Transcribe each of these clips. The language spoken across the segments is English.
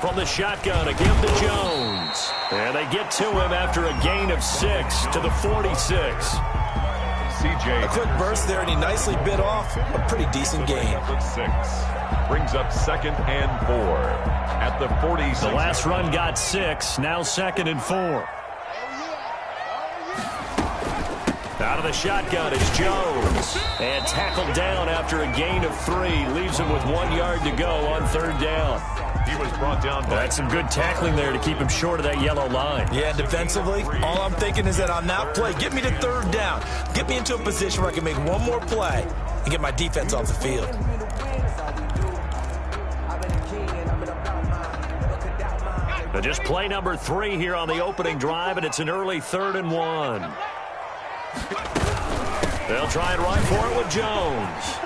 from the shotgun, a give to Jones. And they get to him after a gain of 6 to the 46. A quick burst there, and he nicely bit off a pretty decent gain. Brings up 2nd and 4 at the 46. The last run got 6, now 2nd and 4. Out of the shotgun is Jones. And tackled down after a gain of 3. Leaves him with 1 yard to go on 3rd down. He was brought down. That's some good tackling there to keep him short of that yellow line. Yeah, and defensively, all I'm thinking is that on that play, get me to 3rd down. Get me into a position where I can make one more play and get my defense off the field. But just play number 3 here on the opening drive, and it's an early 3rd and 1. They'll try and run for it with Jones.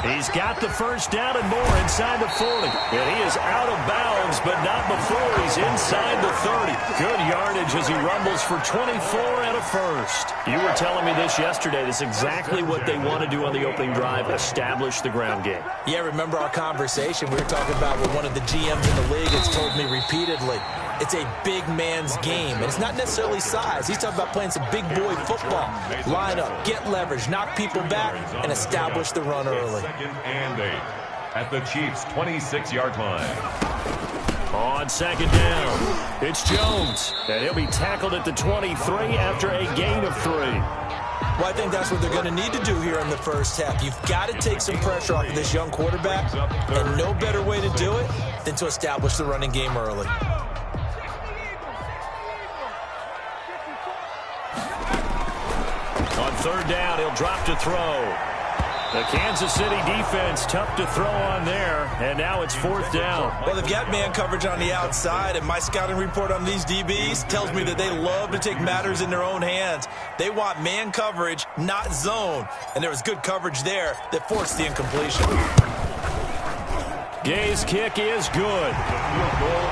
He's got the first down and more inside the 40. And he is out of bounds, but not before he's inside the 30. Good yardage as he rumbles for 24 and a first. You were telling me this yesterday. This is exactly what they want to do on the opening drive, establish the ground game. Yeah, remember our conversation we were talking about with one of the GMs in the league has told me repeatedly. It's a big man's game, and it's not necessarily size. He's talking about playing some big boy football. Line up, get leverage, knock people back, and establish the run early. 2nd and 8 at the Chiefs' 26-yard line. On 2nd down, it's Jones, and he'll be tackled at the 23 after a gain of 3. Well, I think that's what they're going to need to do here in the first half. You've got to take some pressure off of this young quarterback, and no better way to do it than to establish the running game early. On 3rd down, he'll drop to throw. The Kansas City defense tough to throw on there, and now it's 4th down. Well, they've got man coverage on the outside, and my scouting report on these DBs tells me that they love to take matters in their own hands. They want man coverage, not zone, and there was good coverage there that forced the incompletion. Gay's kick is good.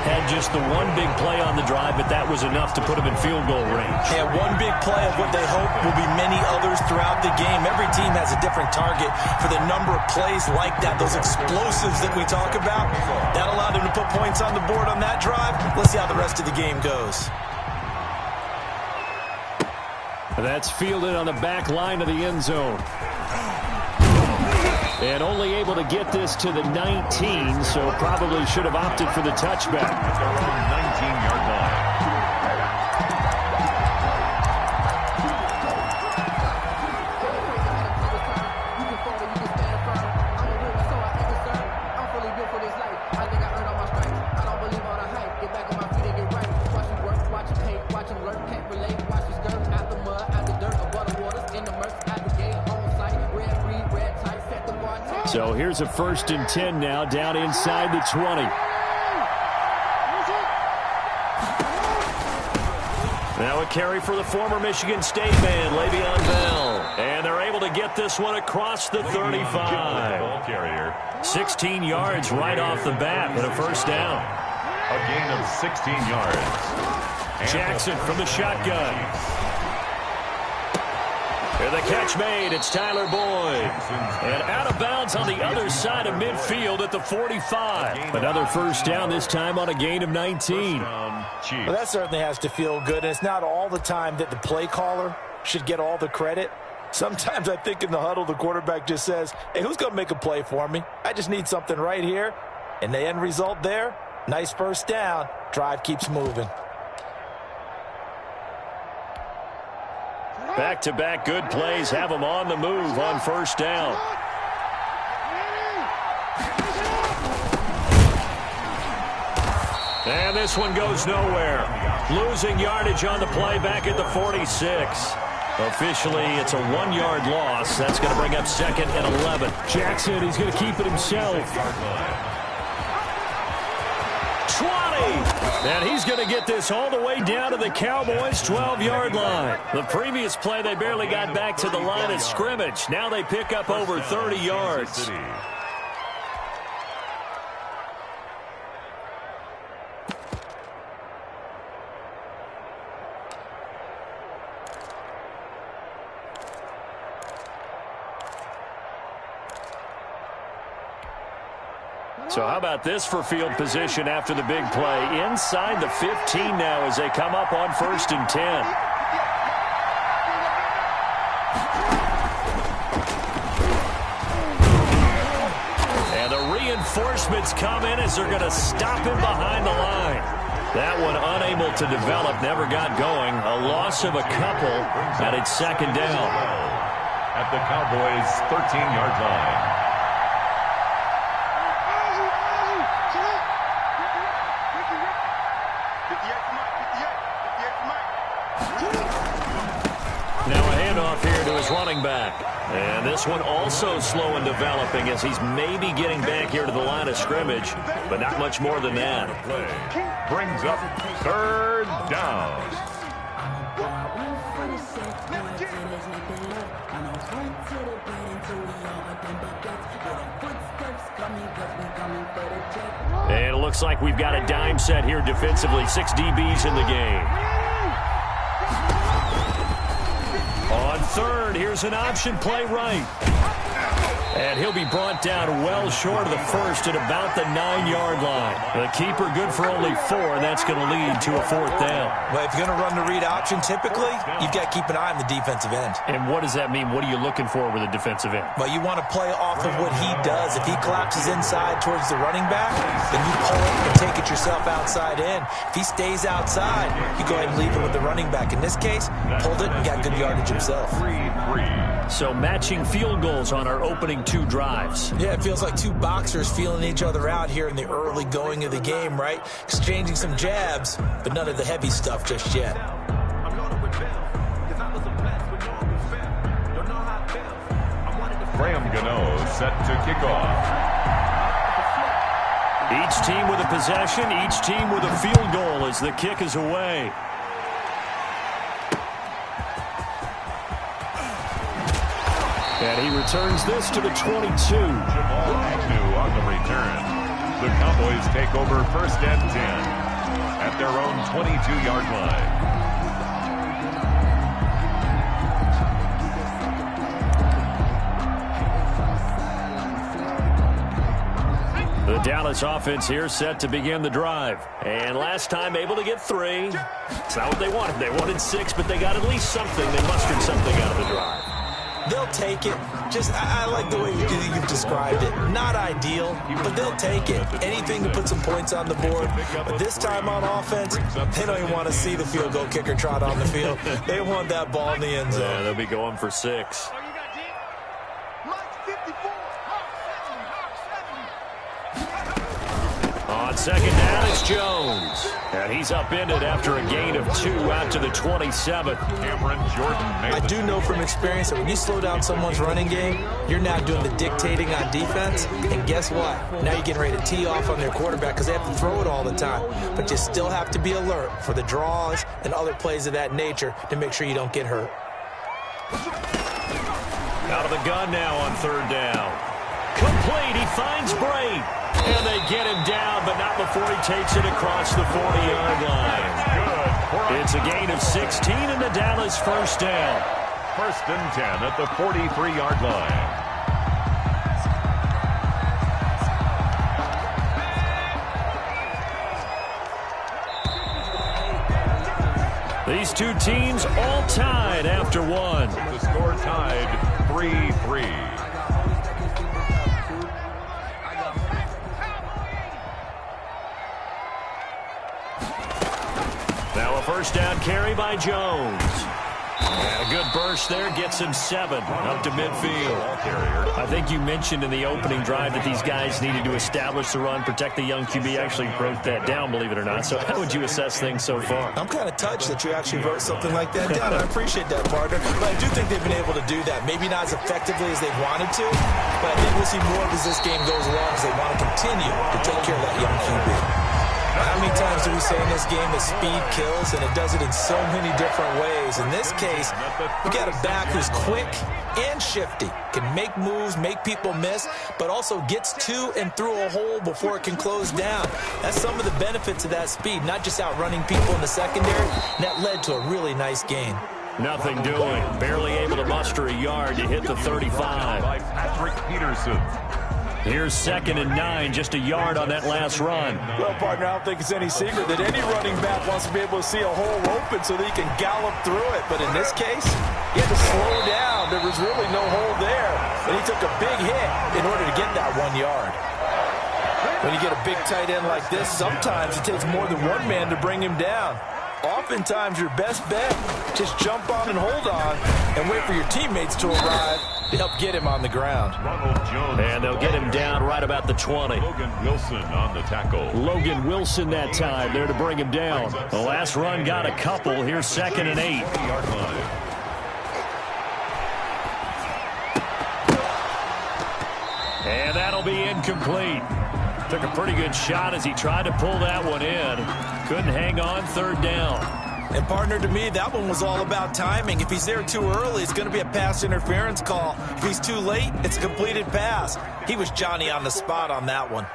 Had just the one big play on the drive, but that was enough to put him in field goal range. And one big play of what they hope will be many others throughout the game. Every team has a different target for the number of plays like that, those explosives that we talk about. That allowed them to put points on the board on that drive. Let's see how the rest of the game goes. That's fielded on the back line of the end zone. And only able to get this to the 19, so probably should have opted for the touchback. At their own 19-yard line. So here's a 1st and 10 now, down inside the 20. Now a carry for the former Michigan State man, Le'Veon Bell. And they're able to get this one across the 35. 16 yards right off the bat and a 1st down. A gain of 16 yards. Jackson from the shotgun. And the catch made. It's Tyler Boyd. And out of bounds on the other side of midfield at the 45. Another 1st down, this time on a gain of 19. Well, that certainly has to feel good. And it's not all the time that the play caller should get all the credit. Sometimes I think in the huddle, the quarterback just says, hey, who's going to make a play for me? I just need something right here. And the end result there, nice 1st down. Drive keeps moving. Back-to-back good plays have them on the move on 1st down. And this one goes nowhere. Losing yardage on the play back at the 46. Officially, it's a 1-yard loss. That's going to bring up 2nd and 11. Jackson, he's going to keep it himself. 20. And he's going to get this all the way down to the Cowboys' 12-yard line. The previous play, they barely got back to the line of scrimmage. Now they pick up over 30 yards. So how about this for field position after the big play? Inside the 15 now as they come up on 1st and 10. And the reinforcements come in as they're going to stop him behind the line. That one unable to develop, never got going. A loss of a couple, and it's 2nd down. At the Cowboys' 13-yard line. Now a handoff here to his running back. And this one also slow in developing as he's maybe getting back here to the line of scrimmage, but not much more than that. Play brings up 3rd down. And it looks like we've got a dime set here defensively. 6 DBs in the game. On 3rd, here's an option play right. And he'll be brought down well short of the 1st at about the 9-yard line. The keeper good for only 4, and that's going to lead to a 4th down. Well, if you're going to run the read option, typically, you've got to keep an eye on the defensive end. And what does that mean? What are you looking for with a defensive end? Well, you want to play off of what he does. If he collapses inside towards the running back, then you pull it and take it yourself outside in. If he stays outside, you go ahead and leave it with the running back. In this case, pulled it and got good yardage himself. 3-3. So matching field goals on our opening 2 drives. Yeah, it feels like 2 boxers feeling each other out here in the early going of the game, right? Exchanging some jabs, but none of the heavy stuff just yet. Graham Gano set to kick off. Each team with a possession, each team with a field goal as the kick is away. And he returns this to the 22. Jamal Agnew on the return. The Cowboys take over 1st and 10 at their own 22-yard line. The Dallas offense here set to begin the drive. And last time able to get 3. It's not what they wanted. They wanted 6, but they got at least something. They mustered something out of the drive. They'll take it. I like the way you've described it. Not ideal, but they'll take it. Anything to put some points on the board. But this time on offense, they don't even want to see the field goal kicker trot on the field. They want that ball in the end zone. Yeah, they'll be going for 6. On 2nd down, it's Jones. And he's upended after a gain of 2 out to the 27th. Cameron Jordan. I do know from experience that when you slow down someone's running game, you're now doing the dictating on defense. And guess what? Now you're getting ready to tee off on their quarterback because they have to throw it all the time. But you still have to be alert for the draws and other plays of that nature to make sure you don't get hurt. Out of the gun now on 3rd down. Complete. He finds Bray. And they get him down, but not before he takes it across the 40-yard line. Good. It's a gain of 16 in the Dallas 1st down. 1st and 10 at the 43-yard line. These 2 teams all tied after 1. The score tied 3-3. Now a 1st down carry by Jones. And a good burst there gets him 7 up to midfield. I think you mentioned in the opening drive that these guys needed to establish the run, protect the young QB. I actually wrote that down, believe it or not. So how would you assess things so far? I'm kind of touched that you actually wrote something like that down. I appreciate that, partner. But I do think they've been able to do that. Maybe not as effectively as they've wanted to, but I think we'll see more as this game goes along because they want to continue to take care of that young QB. How many times do we say in this game that speed kills, and it does it in so many different ways? In this case, we got a back who's quick and shifty, can make moves, make people miss, but also gets to and through a hole before it can close down. That's some of the benefits of that speed, not just outrunning people in the secondary, and that led to a really nice gain. Nothing doing. Barely able to muster a yard to hit the 35. By Patrick Peterson. Here's 2nd and 9, just a yard on that last run. Well, partner, I don't think it's any secret that any running back wants to be able to see a hole open so that he can gallop through it. But in this case, he had to slow down. There was really no hole there. And he took a big hit in order to get that 1 yard. When you get a big tight end like this, sometimes it takes more than one man to bring him down. Oftentimes, your best bet, just jump on and hold on and wait for your teammates to arrive to help get him on the ground. And they'll get him down right about the 20. Logan Wilson on the tackle. Logan Wilson that time there to bring him down. The last run got a couple. Here's 2nd and 8. Yard line. And that'll be incomplete. Took a pretty good shot as he tried to pull that one in. Couldn't hang on, 3rd down. And, partner, to me, that one was all about timing. If he's there too early, it's going to be a pass interference call. If he's too late, it's a completed pass. He was Johnny on the spot on that one.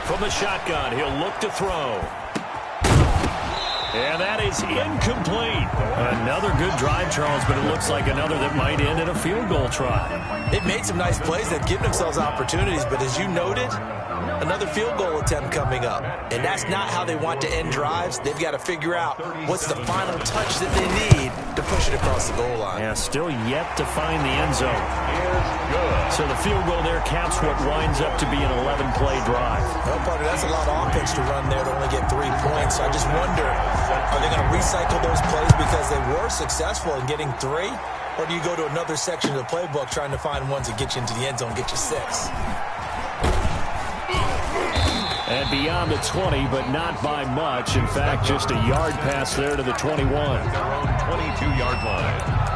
From the shotgun, he'll look to throw. And that is incomplete. Another good drive, Charles, but it looks like another that might end in a field goal try. They've made some nice plays. They've given themselves opportunities, but as you noted, another field goal attempt coming up. And that's not how they want to end drives. They've got to figure out what's the final touch that they need to push it across the goal line. Yeah, still yet to find the end zone. So the field goal there caps what winds up to be an 11-play drive. Well, partner, that's a lot of offense to run there to only get 3 points. So I just wonder, are they going to recycle those plays because they were successful in getting 3? Or do you go to another section of the playbook trying to find ones that get you into the end zone, get you 6? And beyond the 20, but not by much. In fact, just a yard pass there to the 21. Their own 22-yard line.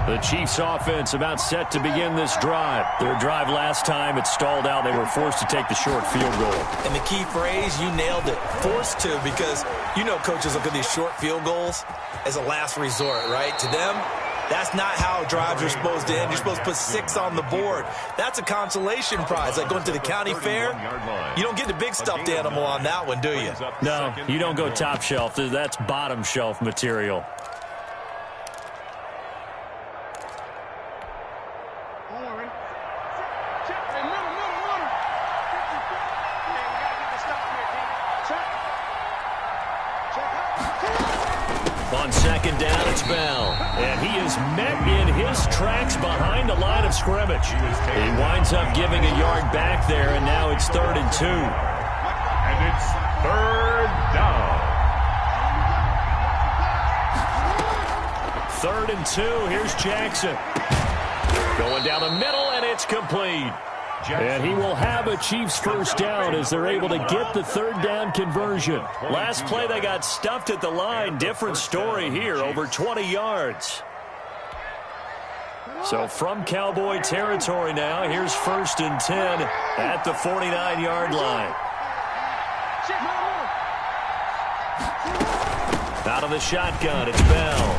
The Chiefs offense about set to begin this drive. Their drive last time, it stalled out. They were forced to take the short field goal. And the key phrase, you nailed it, forced to, because you know coaches look at these short field goals as a last resort, right? To them, that's not how drives are supposed to end. You're supposed to put 6 on the board. That's a consolation prize, like going to the county fair. You don't get the big stuffed animal on that one, do you? No, you don't go top shelf. That's bottom shelf material. On 2nd down, it's Bell. And he is met in his tracks behind the line of scrimmage. He winds up giving a yard back there, and now it's 3rd and 2. And it's 3rd down. 3rd and 2. Here's Jackson. Going down the middle, and it's complete. And he will have a Chiefs first down as they're able to get the 3rd down conversion. Last play, they got stuffed at the line. Different story here, over 20 yards. So from Cowboy territory now, here's 1st and 10 at the 49-yard line. Out of the shotgun, it's Bell.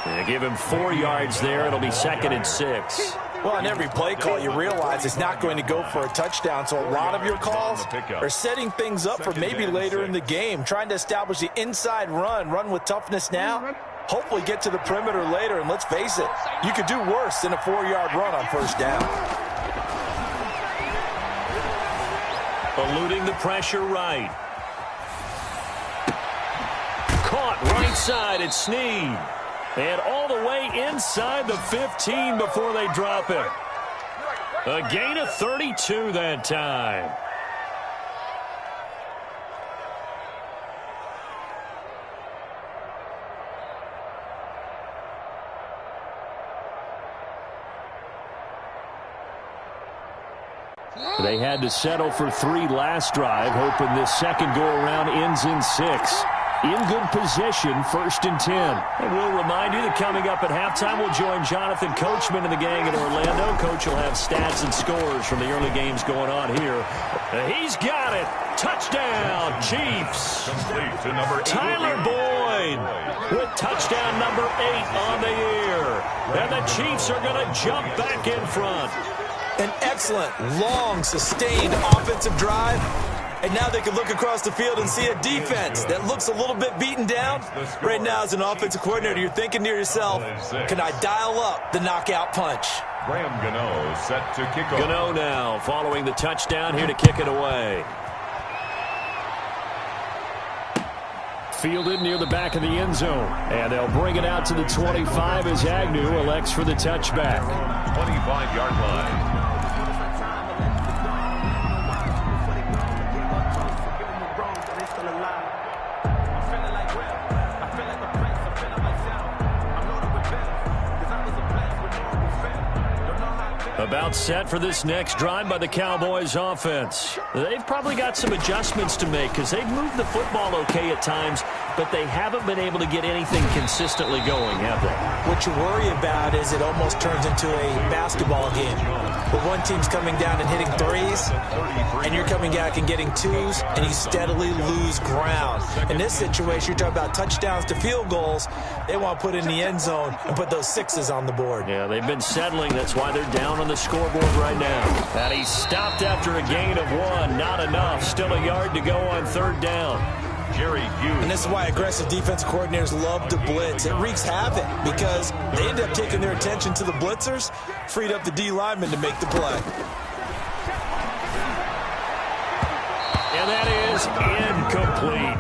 They give him 4 yards there. It'll be 2nd and 6. Well, on every play call, you realize it's not going to go for a touchdown. So a lot of your calls are setting things up for maybe later in the game, trying to establish the inside run with toughness now. Hopefully get to the perimeter later, and let's face it, you could do worse than a 4-yard run on 1st down. Eluding the pressure right. Caught right side at Snead. And all the way inside the 15 before they drop him. A gain of 32 that time. They had to settle for 3 last drive, hoping this second go-around ends in 6. In good position, 1st and 10. And we'll remind you that coming up at halftime, we'll join Jonathan Coachman and the gang in Orlando. Coach will have stats and scores from the early games going on here. He's got it. Touchdown, Chiefs. Complete to number 8. Tyler Boyd with touchdown number 8 on the year. And the Chiefs are going to jump back in front. An excellent, long, sustained offensive drive. And now they can look across the field and see a defense that looks a little bit beaten down. Right now, as an offensive coordinator, you're thinking to yourself, can I dial up the knockout punch? Graham Gano set to kick off. Gano now following the touchdown here to kick it away. Fielded near the back of the end zone. And they'll bring it out to the 25 as Agnew elects for the touchback. 25-yard line. About set for this next drive by the Cowboys offense. They've probably got some adjustments to make because they've moved the football okay at times, but they haven't been able to get anything consistently going, have they? What you worry about is it almost turns into a basketball game where one team's coming down and hitting threes, and you're coming back and getting twos, and you steadily lose ground. In this situation, you're talking about touchdowns to field goals. They want to put in the end zone and put those sixes on the board. Yeah, they've been settling. That's why they're down on the scoreboard right now. And he's stopped after a gain of 1. Not enough. Still a yard to go on third down. Jerry Hughes. And this is why aggressive defense coordinators love to blitz. It wreaks havoc because they end up taking their attention to the blitzers, freed up the D lineman to make the play. And that is incomplete.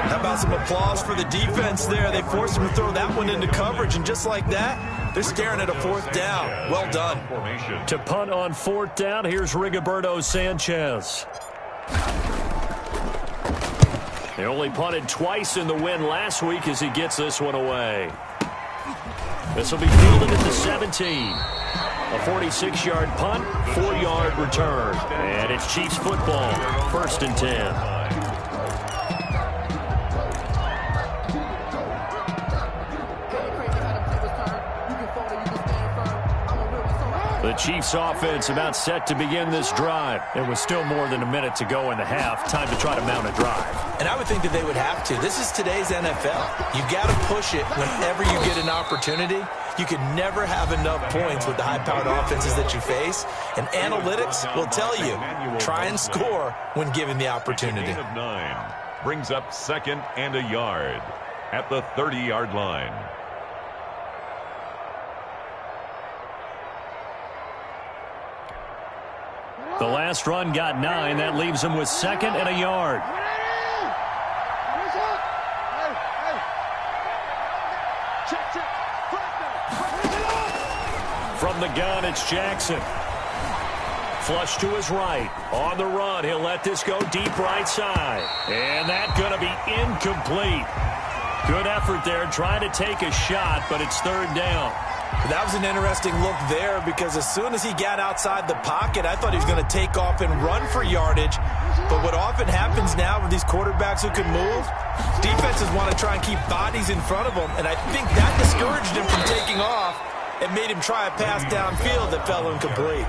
How about some applause for the defense there? They forced him to throw that one into coverage, and just like that, they're staring at a fourth down. Well done. To punt on fourth down, here's Rigoberto Sanchez. They only punted twice in the win last week as he gets this one away. This will be fielded at the 17. A 46-yard punt, 4-yard return. And it's Chiefs football, 1st and 10. The Chiefs offense about set to begin this drive. There was still more than a minute to go in the half. Time to try to mount a drive. And I would think that they would have to. This is today's NFL. You got to push it whenever you get an opportunity. You can never have enough points with the high-powered offenses that you face. And analytics will tell you, try and score when given the opportunity. Gain of 9 brings up 2nd and a yard at the 30-yard line. The last run got 9. That leaves him with 2nd and a yard. From the gun, it's Jackson. Flush to his right. On the run, he'll let this go deep right side. And that's going to be incomplete. Good effort there, trying to take a shot, but it's third down. That was an interesting look there because as soon as he got outside the pocket, I thought he was going to take off and run for yardage. But what often happens now with these quarterbacks who can move, defenses want to try and keep bodies in front of them, and I think that discouraged him from taking off and made him try a pass downfield that fell incomplete.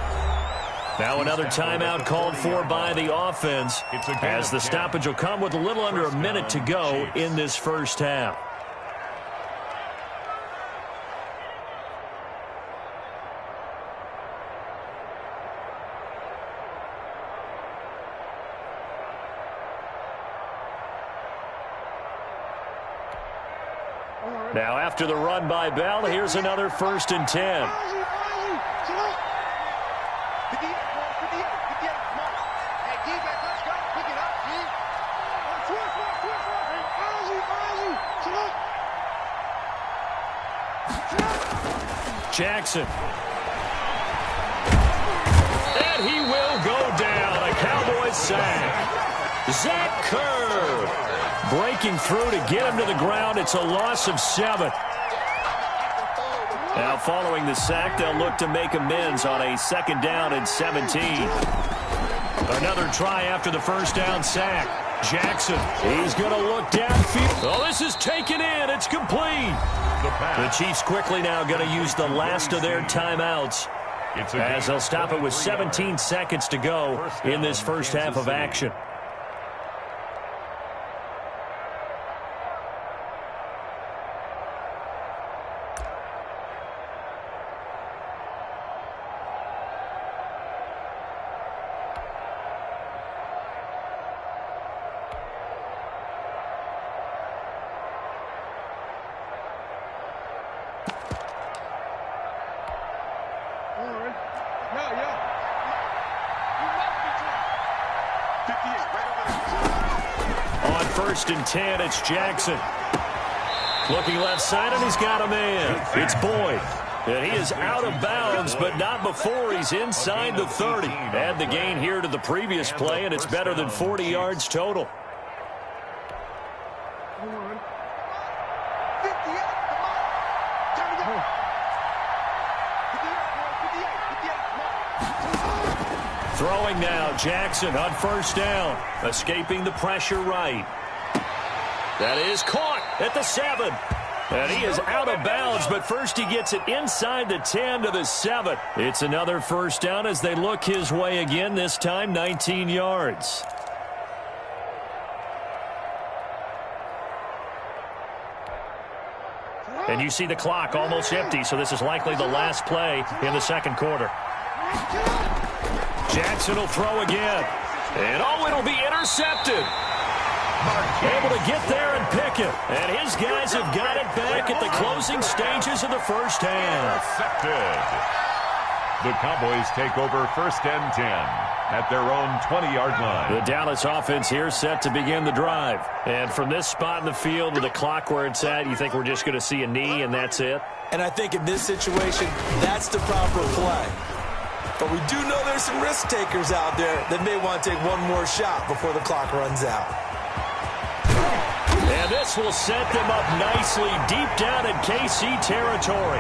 Now another timeout called for by the offense as the stoppage will come with a little under a minute to go in this first half. Now after the run by Bell, here's another 1st and 10. Jackson. And he will go down. A Cowboys sack. Zach Kerr breaking through to get him to the ground. It's a loss of 7. Now following the sack, they'll look to make amends on a 2nd down and 17. Another try after the first down sack. Jackson, he's going to look downfield. Oh, this is taken in. It's complete. The Chiefs quickly now going to use the last of their timeouts as they'll stop it with 17 seconds to go in this first half of action. 1st and 10. It's Jackson. Looking left side, and he's got a man. It's Boyd. And he is out of bounds, but not before he's inside the 30. Add the gain here to the previous play, and it's better than 40 yards total. Throwing now, Jackson on 1st down. Escaping the pressure right. That is caught at the 7. And he is out of bounds, but first he gets it inside the 10 to the 7. It's another 1st down as they look his way again, this time 19 yards. And you see the clock almost empty, so this is likely the last play in the 2nd quarter. Jackson will throw again. And, it'll be intercepted. Able to get there and pick it. And his guys have got it back at the closing stages of the 1st half. Intercepted. The Cowboys take over 1st and 10 at their own 20-yard line. The Dallas offense here set to begin the drive. And from this spot in the field with the clock where it's at, you think we're just going to see a knee and that's it? And I think in this situation, that's the proper play. But we do know there's some risk takers out there that may want to take one more shot before the clock runs out. And this will set them up nicely deep down in KC territory.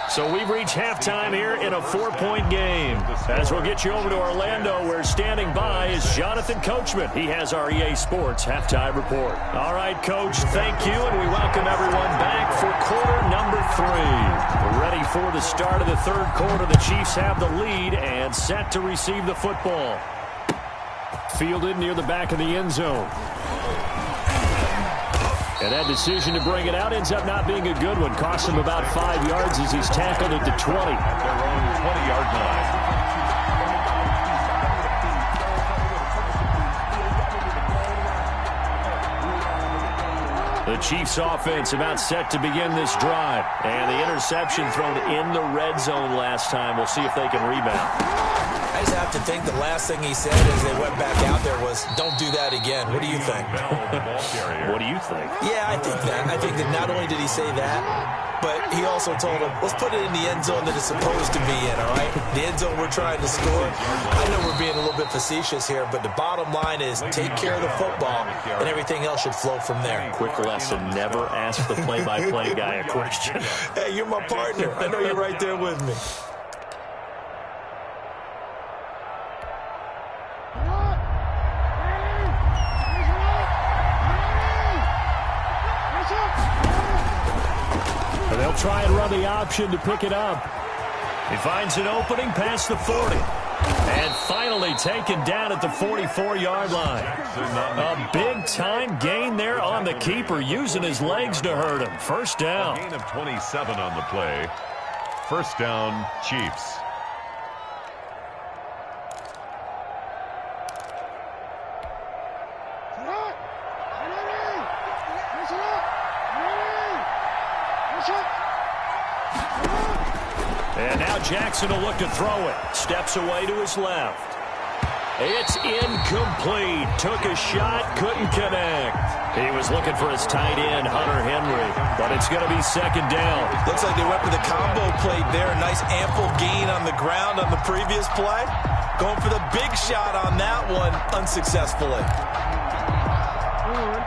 So we've reached halftime here in a 4-point game. As we'll get you over to Orlando, where standing by is Jonathan Coachman. He has our EA Sports halftime report. All right, Coach, thank you, and we welcome everyone back for quarter number 3. Ready for the start of the 3rd quarter. The Chiefs have the lead and set to receive the football. Fielded near the back of the end zone. And that decision to bring it out ends up not being a good one. Cost him about 5 yards as he's tackled at the 20. At their own 20-yard line. The Chiefs offense about set to begin this drive. And the interception thrown in the red zone last time. We'll see if they can rebound. I just have to think the last thing he said as they went back out there was, don't do that again. What do you think? What do you think? Yeah, I think that. I think that not only did he say that, but he also told him, let's put it in the end zone that it's supposed to be in, all right? The end zone we're trying to score. I know we're being a little bit facetious here, but the bottom line is take care of the football, and everything else should flow from there. Quick lesson, never ask the play-by-play guy a question. Hey, you're my partner. I know you're right there with me. They'll try and run the option to pick it up. He finds an opening past the 40. And finally taken down at the 44-yard line. A big-time gain there on the keeper, using his legs to hurt him. 1st down. A gain of 27 on the play. 1st down, Chiefs. And now Jackson will look to throw it. Steps away to his left. It's incomplete. Took a shot, couldn't connect. He was looking for his tight end, Hunter Henry, but it's going to be 2nd down. Looks like they went for the combo plate there. Nice ample gain on the ground on the previous play. Going for the big shot on that one, unsuccessfully.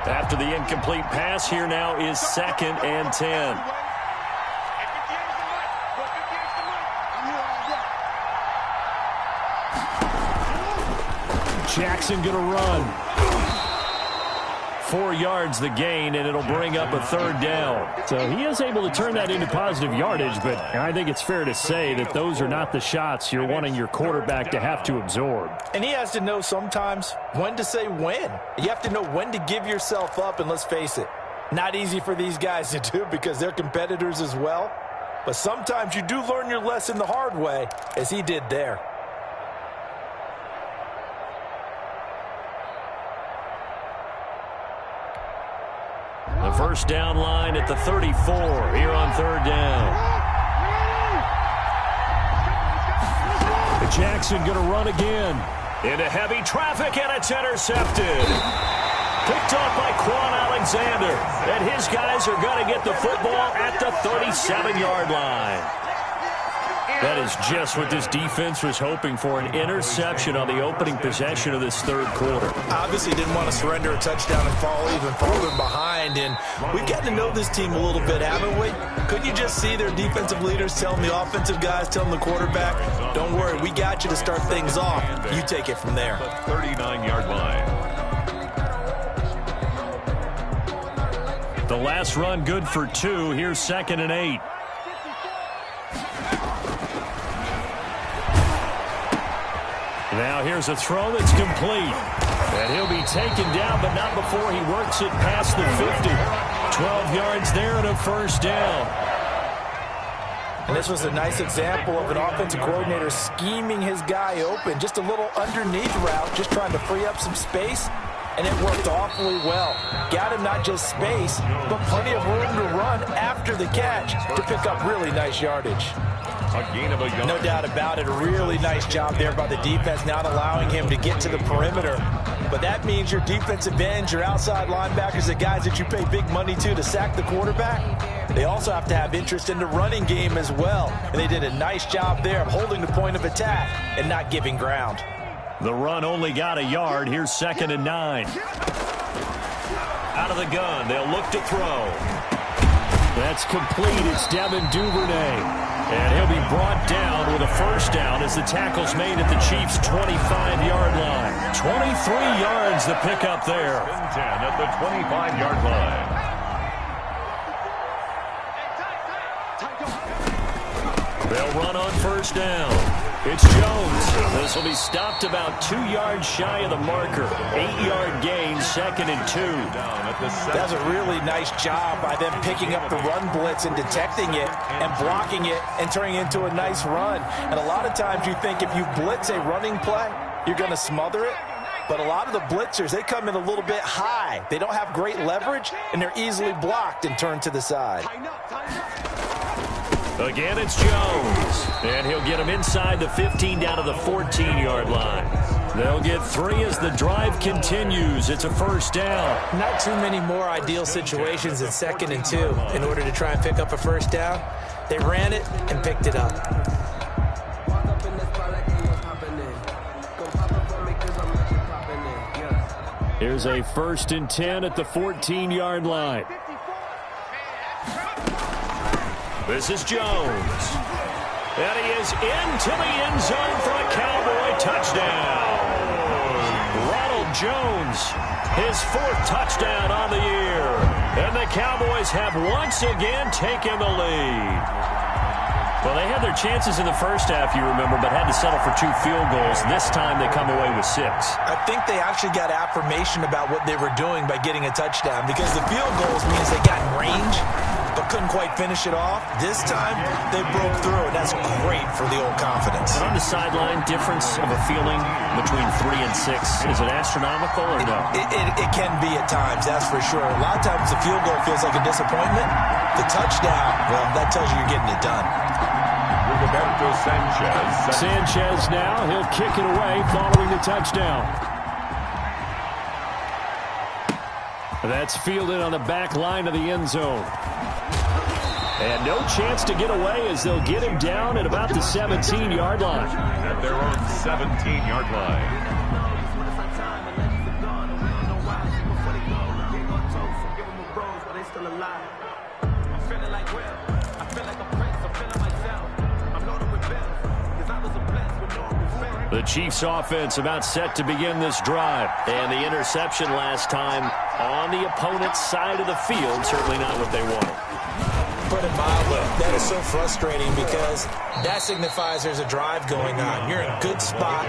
After the incomplete pass, here now is 2nd and 10. Jackson going to run. 4 yards the gain, and it'll bring up a 3rd down. So he is able to turn that into positive yardage, but I think it's fair to say that those are not the shots you're wanting your quarterback to have to absorb. And he has to know sometimes when to say when. You have to know when to give yourself up, and let's face it, not easy for these guys to do because they're competitors as well. But sometimes you do learn your lesson the hard way, as he did there. The 1st down line at the 34 here on 3rd down. Jackson going to run again. Into heavy traffic, and it's intercepted. Picked off by Quan Alexander. And his guys are going to get the football at the 37-yard line. That is just what this defense was hoping for, an interception on the opening possession of this third quarter. Obviously didn't want to surrender a touchdown and fall even farther behind, and we've gotten to know this team a little bit, haven't we? Couldn't you just see their defensive leaders telling the offensive guys, telling the quarterback, don't worry, we got you to start things off. You take it from there. The 39-yard line. The last run good for 2. Here's 2nd and 8. Now here's a throw that's complete. And he'll be taken down, but not before he works it past the 50. 12 yards there and a first down. And this was a nice example of an offensive coordinator scheming his guy open. Just a little underneath route, just trying to free up some space. And it worked awfully well. Got him not just space, but plenty of room to run after the catch to pick up really nice yardage. A gain of a yard. No doubt about it. A really nice job there by the defense, not allowing him to get to the perimeter. But that means your defensive ends, your outside linebackers, the guys that you pay big money to sack the quarterback, they also have to have interest in the running game as well. And they did a nice job there of holding the point of attack and not giving ground. The run only got a yard. Here's 2nd and 9. Out of the gun, they'll look to throw. That's complete. It's Devin Duvernay. And he'll be brought down with a first down as the tackle's made at the Chiefs' 25-yard line. 23 yards the pickup there. 10 at the 25-yard line. They'll run on first down. It's Jones. This will be stopped about 2 yards shy of the marker. 8-yard gain, 2nd and 2. That's a really nice job by them picking up the run blitz and detecting it and blocking it and turning it into a nice run. And a lot of times you think if you blitz a running play, you're going to smother it. But a lot of the blitzers, they come in a little bit high. They don't have great leverage, and they're easily blocked and turned to the side. Again, it's Jones. And he'll get him inside the 15 down to the 14-yard line. They'll get 3 as the drive continues. It's a first down. Not too many more ideal situations at 2nd and 2 in order to try and pick up a first down. They ran it and picked it up. Here's a 1st and 10 at the 14-yard line. This is Jones. And he is into the end zone for a Cowboy touchdown. Ronald Jones, his 4th touchdown on the year. And the Cowboys have once again taken the lead. Well, they had their chances in the first half, you remember, but had to settle for 2 field goals. This time they come away with 6. I think they actually got affirmation about what they were doing by getting a touchdown, because the field goals means they got in range but couldn't quite finish it off. This time they broke through, and that's great for the old confidence. And on the sideline, difference of a feeling between 3 and 6, is it astronomical or no? It can be at times, that's for sure. A lot of times the field goal feels like a disappointment. The touchdown, well, that tells you you're getting it done. Roberto Sanchez. Sanchez now, he'll kick it away following the touchdown. That's fielded on the back line of the end zone. And no chance to get away as they'll get him down at about the 17-yard line. At their own 17-yard line. The Chiefs offense about set to begin this drive. And the interception last time on the opponent's side of the field. Certainly not what they wanted. Put it mildly, that is so frustrating because that signifies there's a drive going on. You're in a good spot.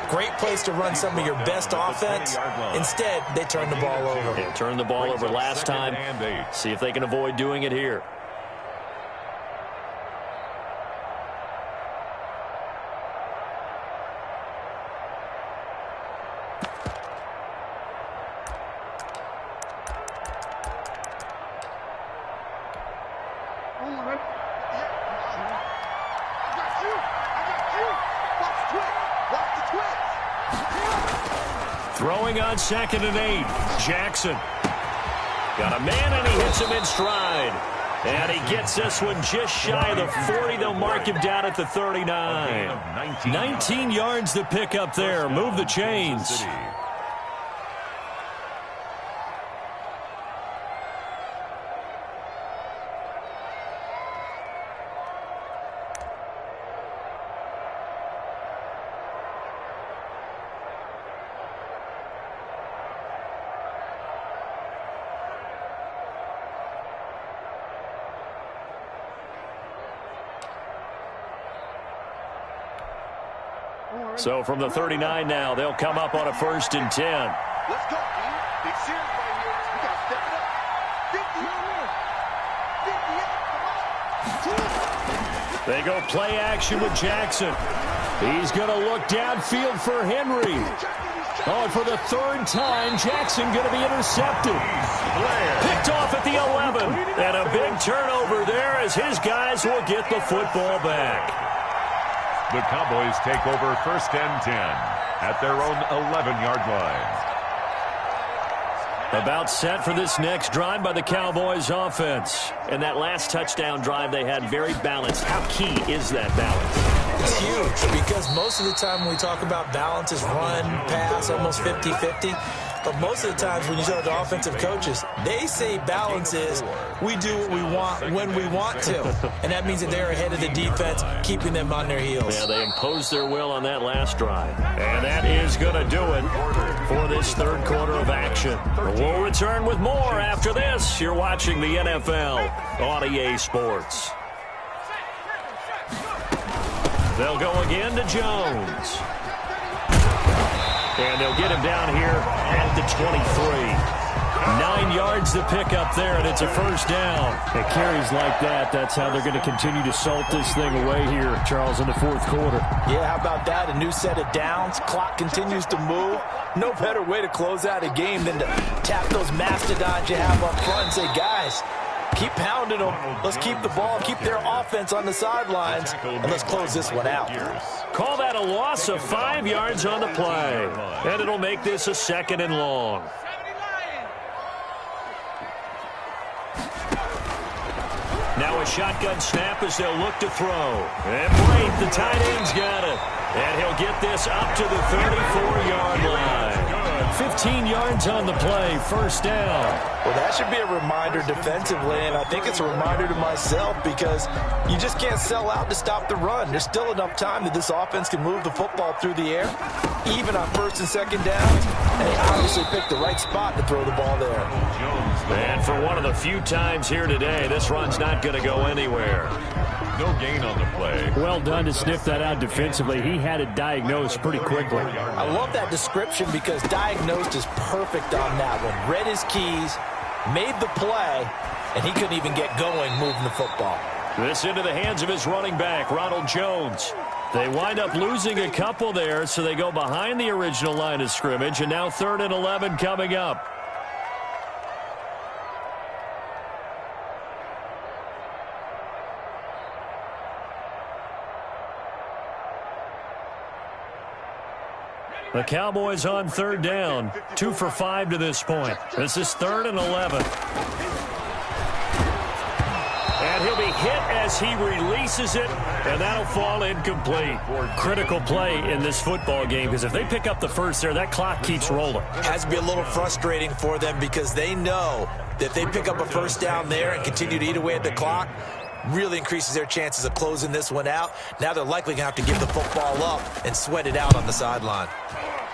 Great place to run some of your best offense. Instead, they turn the ball over. They turned the ball over last time. See if they can avoid doing it here. Throwing on 2nd and 8. Jackson. Got a man, and he hits him in stride. And he gets this one just shy of the 40. They'll mark him down at the 39. 19 yards to pick up there. Move the chains. So from the 39 now, they'll come up on a 1st and 10. Let's go, team. Big series right here. We got to step it up. 50. They go play action with Jackson. He's going to look downfield for Henry. Oh, and for the 3rd time, Jackson going to be intercepted. Picked off at the 11. And a big turnover there as his guys will get the football back. The Cowboys take over 1st and 10 at their own 11-yard line. About set for this next drive by the Cowboys offense. And that last touchdown drive they had very balanced. How key is that balance? It's huge because most of the time when we talk about balance is run, pass, almost 50-50. But most of the times when you talk to offensive coaches, they say balance is we do what we want when we want to. And that means that they're ahead of the defense, keeping them on their heels. Yeah, they imposed their will on that last drive. And that is going to do it for this 3rd quarter of action. We'll return with more after this. You're watching the NFL on EA Sports. They'll go again to Jones. And they'll get him down here at the 23. 9 yards to pick up there, and it's a 1st down. At carries like that, that's how they're going to continue to salt this thing away here, Charles, in the 4th quarter. Yeah, how about that? A new set of downs. Clock continues to move. No better way to close out a game than to tap those mastodons you have up front and say, guys, keep pounding them. Let's keep the ball, keep their offense on the sidelines, and let's close this one out. Call that a loss of 5 yards on the play. And it'll make this a 2nd and long. Now a shotgun snap as they'll look to throw. And Braith, the tight end's got it. And he'll get this up to the 34-yard line. 15 yards on the play, 1st down. Well, that should be a reminder defensively, and I think it's a reminder to myself because you just can't sell out to stop the run. There's still enough time that this offense can move the football through the air, even on 1st and 2nd downs, and they obviously picked the right spot to throw the ball there. And for one of the few times here today, this run's not going to go anywhere. No gain on the play. Well done to sniff that out defensively. He had it diagnosed pretty quickly. I love that description because diagnosed is perfect on that one. Read his keys, made the play, and he couldn't even get going moving the football. This into the hands of his running back, Ronald Jones. They wind up losing a couple there, so they go behind the original line of scrimmage, and now 3rd and 11 coming up. The Cowboys on 3rd down, 2 for 5 to this point. This is 3rd and 11. And he'll be hit as he releases it, and that'll fall incomplete. Critical play in this football game, because if they pick up the 1st there, that clock keeps rolling. Has to be a little frustrating for them because they know that if they pick up a 1st down there and continue to eat away at the clock, really increases their chances of closing this one out. Now they're likely going to have to give the football up and sweat it out on the sideline.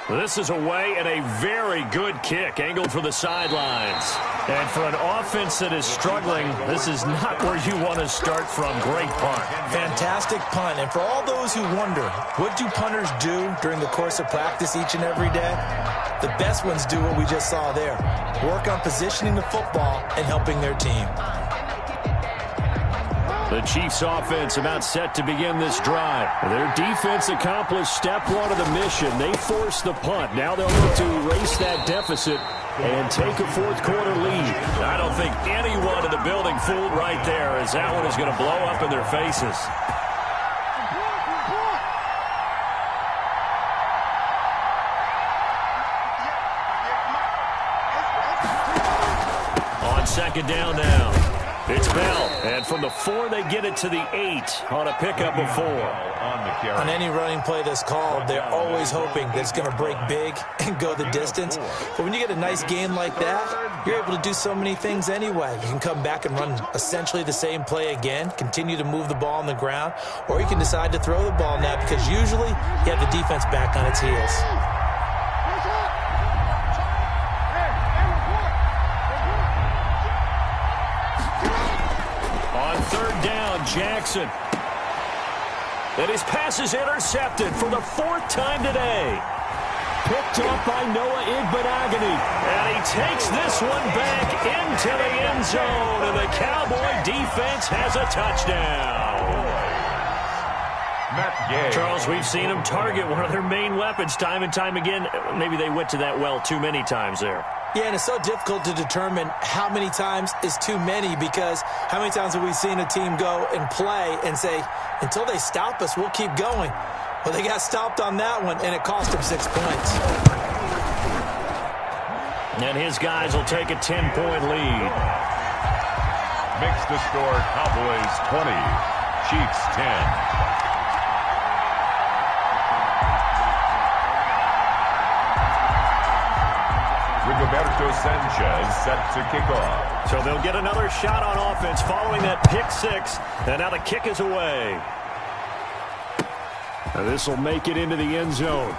This is away and a very good kick, angled for the sidelines. And for an offense that is struggling, this is not where you want to start from. Great punt. Fantastic punt. And for all those who wonder, what do punters do during the course of practice each and every day? The best ones do what we just saw there. Work on positioning the football and helping their team. The Chiefs offense about set to begin this drive. Their defense accomplished step 1 of the mission. They forced the punt. Now they'll look to erase that deficit and take a 4th quarter lead. I don't think anyone in the building fooled right there, as that one is going to blow up in their faces. on second down now. It's Bell, and from the 4, they get it to the 8 on a pickup of 4. On any running play that's called, they're always hoping that it's going to break big and go the distance. But when you get a nice game like that, you're able to do so many things anyway. You can come back and run essentially the same play again, continue to move the ball on the ground, or you can decide to throw the ball now because usually you have the defense back on its heels. Jackson. And his pass is intercepted for the 4th time today. Picked up by Noah Igbenogany. And he takes this one back into the end zone. And the Cowboy defense has a touchdown. Charles, we've seen them target one of their main weapons time and time again. Maybe they went to that well too many times there. Yeah, and it's so difficult to determine how many times is too many because how many times have we seen a team go and play and say, until they stop us, we'll keep going. Well, they got stopped on that one, and it cost them 6 points. And his guys will take a 10-point lead. Makes the score Cowboys 20, Chiefs 10. Roberto Sanchez set to kick off. So they'll get another shot on offense following that pick 6. And now the kick is away. This will make it into the end zone.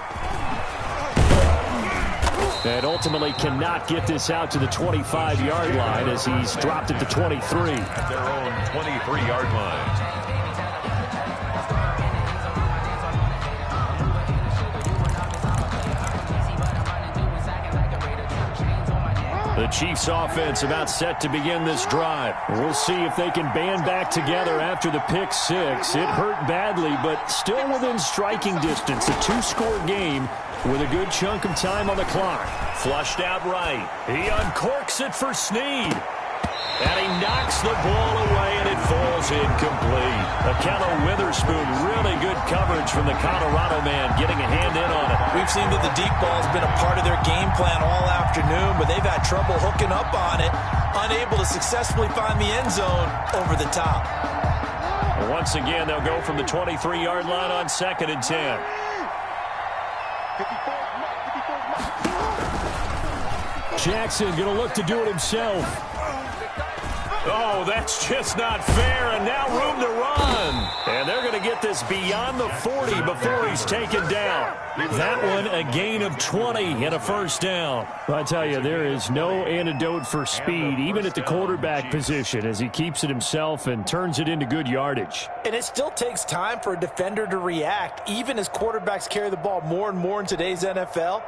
And ultimately cannot get this out to the 25-yard line as he's dropped it to 23. At their own 23-yard line. The Chiefs offense about set to begin this drive. We'll see if they can band back together after the pick 6. It hurt badly, but still within striking distance. A 2-score game with a good chunk of time on the clock. Flushed out right. He uncorks it for Snead. And he knocks the ball away, and it falls incomplete. Akello Witherspoon, really good coverage from the Colorado man, getting a hand in on it. We've seen that the deep ball has been a part of their game plan all afternoon, but they've had trouble hooking up on it, unable to successfully find the end zone over the top. Once again, they'll go from the 23-yard line on 2nd and 10. Jackson going to look to do it himself. Oh, that's just not fair, and now room to run. And they're going to get this beyond the 40 before he's taken down. That one, a gain of 20 and a first down. I tell you, there is no antidote for speed, even at the quarterback position, as he keeps it himself and turns it into good yardage. And it still takes time for a defender to react, even as quarterbacks carry the ball more and more in today's NFL.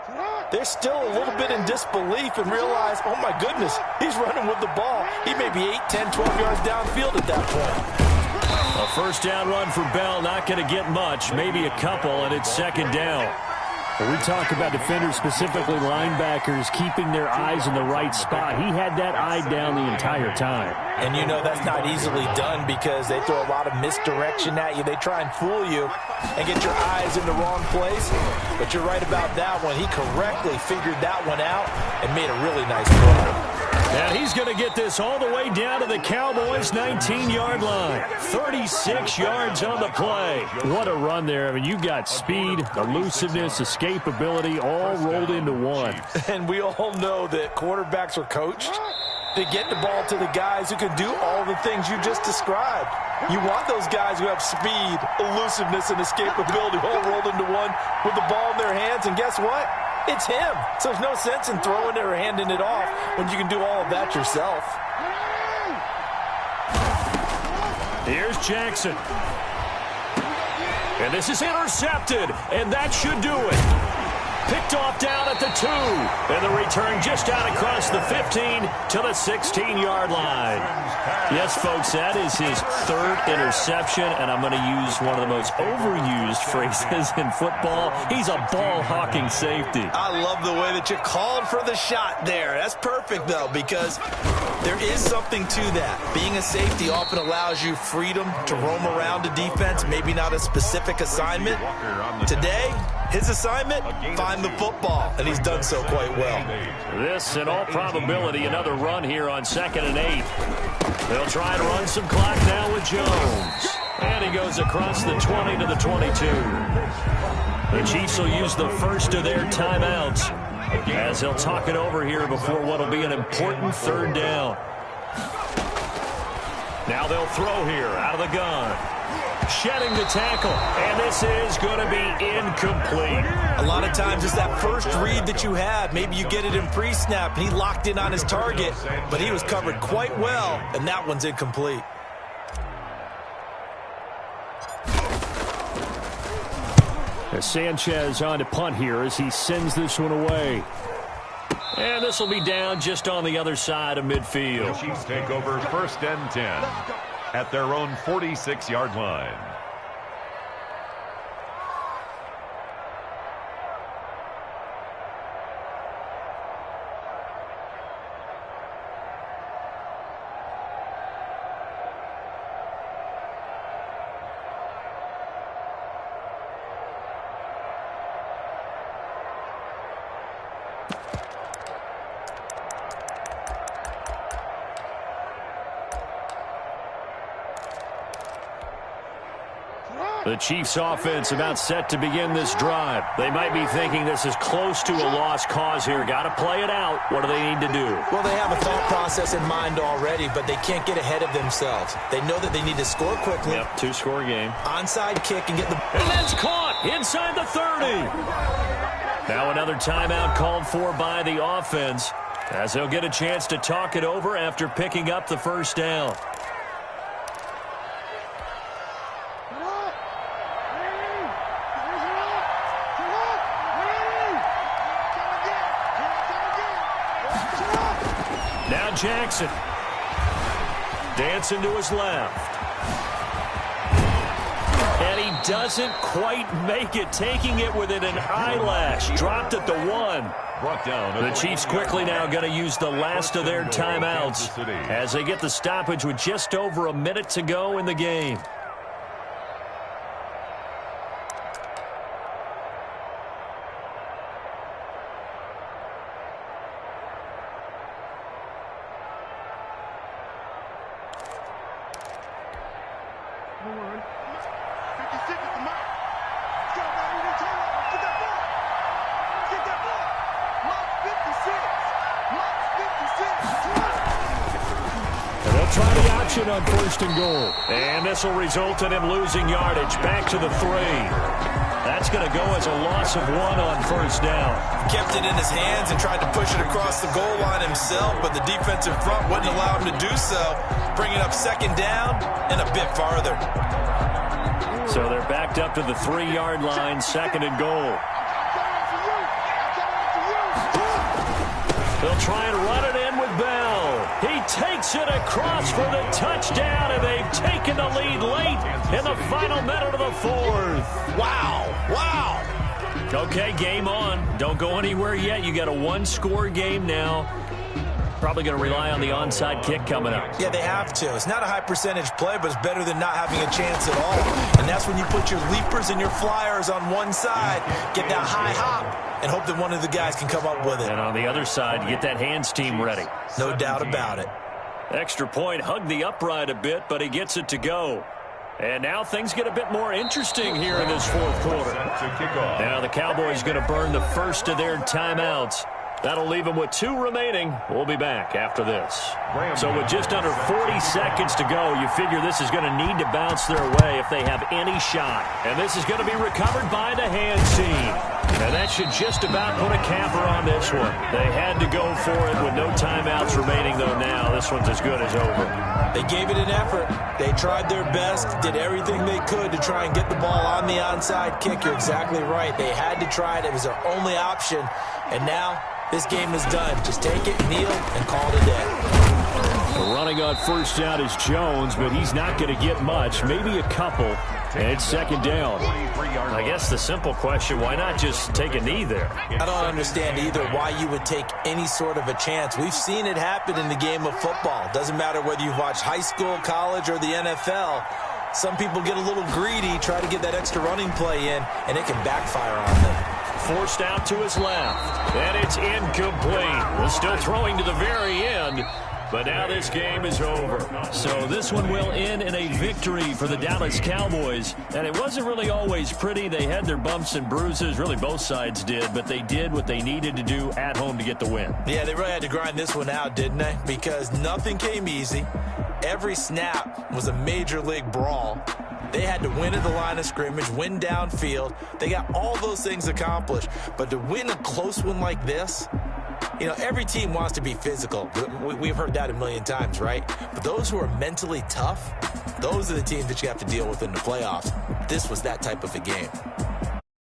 They're still a little bit in disbelief and realize, oh my goodness, he's running with the ball. He may be 8, 10, 12 yards downfield at that point. A first down run for Bell, not going to get much, maybe a couple, and it's 2nd down. When we talk about defenders, specifically linebackers, keeping their eyes in the right spot, he had that eye down the entire time. And you know that's not easily done because they throw a lot of misdirection at you. They try and fool you and get your eyes in the wrong place. But you're right about that one. He correctly figured that one out and made a really nice play. And he's going to get this all the way down to the Cowboys' 19-yard line. 36 yards on the play. What a run there. I mean, you got speed, elusiveness, escapability all rolled into one. And we all know that quarterbacks are coached to get the ball to the guys who can do all the things you just described. You want those guys who have speed, elusiveness, and escapability all rolled into one with the ball in their hands. And guess what? It's him. So there's no sense in throwing it or handing it off when you can do all of that yourself. Here's Jackson. And this is intercepted, and that should do it. Picked off down at the 2. And the return just out across the 15 to the 16-yard line. Yes, folks, that is his 3rd interception, and I'm going to use one of the most overused phrases in football. He's a ball-hawking safety. I love the way that you called for the shot there. That's perfect, though, because there is something to that. Being a safety often allows you freedom to roam around the defense, maybe not a specific assignment. Today, His assignment, find the football, and he's done so quite well. This, in all probability, another run here on 2nd and 8. They'll try to run some clock now with Jones. And he goes across the 20 to the 22. The Chiefs will use the first of their timeouts as they'll talk it over here before what will be an important 3rd down. Now they'll throw here out of the gun. Shedding the tackle, and this is going to be incomplete. A lot of times it's that first read that you have. Maybe you get it in pre-snap, and he locked in on his target, but he was covered quite well, and that one's incomplete. Sanchez on to punt here as he sends this one away. And this will be down just on the other side of midfield. The Chiefs take over 1st and 10 at their own 46-yard line. The Chiefs offense about set to begin this drive. They might be thinking this is close to a lost cause here. Got to play it out. What do they need to do? Well, they have a thought process in mind already, but they can't get ahead of themselves. They know that they need to score quickly. Yep, 2-score game. Onside kick and get the... And that's caught inside the 30. Now another timeout called for by the offense as they'll get a chance to talk it over after picking up the 1st down. Jackson dancing to his left. And he doesn't quite make it, taking it within an eyelash. Dropped at the 1. Brought down. The Chiefs quickly now going to use the last of their timeouts as they get the stoppage with just over a minute to go in the game. Try the option on 1st and goal. And this will result in him losing yardage. Back to the 3. That's going to go as a loss of 1 on 1st down. Kept it in his hands and tried to push it across the goal line himself, but the defensive front wouldn't allow him to do so. Bringing up 2nd down and a bit farther. So they're backed up to the 3-yard line, 2nd and goal. They'll try and run it in with Bell. He takes it across for the touchdown, and they've taken the lead late in the final minute of the 4th. Wow. Okay, game on. Don't go anywhere yet. You got a 1-score game now. Probably going to rely on the onside kick coming up. Yeah, they have to. It's not a high percentage play, but it's better than not having a chance at all. And that's when you put your leapers and your flyers on one side, get that high hop, and hope that one of the guys can come up with it. And on the other side, you get that hands team ready. No doubt about it. Extra point, hugged the upright a bit, but he gets it to go. And now things get a bit more interesting here in this 4th quarter. Now the Cowboys going to burn the first of their timeouts. That'll leave them with 2 remaining. We'll be back after this. So with just under 40 seconds to go, you figure this is going to need to bounce their way if they have any shot. And this is going to be recovered by the hands team. And that should just about put a capper on this one. They had to go for it with no timeouts remaining, though now this one's as good as over. They gave it an effort. They tried their best, did everything they could to try and get the ball on the onside kick. You're exactly right. They had to try it. It was their only option. And now this game is done. Just take it, kneel, and call it a day. Running on 1st down is Jones, but he's not going to get much, maybe a couple, and it's 2nd down. I guess the simple question, why not just take a knee there? I don't understand either why you would take any sort of a chance. We've seen it happen in the game of football. Doesn't matter whether you've watched high school, college, or the NFL. Some people get a little greedy, try to get that extra running play in, and it can backfire on them. Forced out to his left, and it's incomplete. We're still throwing to the very end, but now this game is over. So this one will end in a victory for the Dallas Cowboys. And it wasn't really always pretty. They had their bumps and bruises. Really, both sides did. But they did what they needed to do at home to get the win. Yeah, they really had to grind this one out, didn't they? Because nothing came easy. Every snap was a major league brawl. They had to win at the line of scrimmage, win downfield. They got all those things accomplished. But to win a close one like this, you know, every team wants to be physical. We've heard that a million times, right? But those who are mentally tough, those are the teams that you have to deal with in the playoffs. This was that type of a game.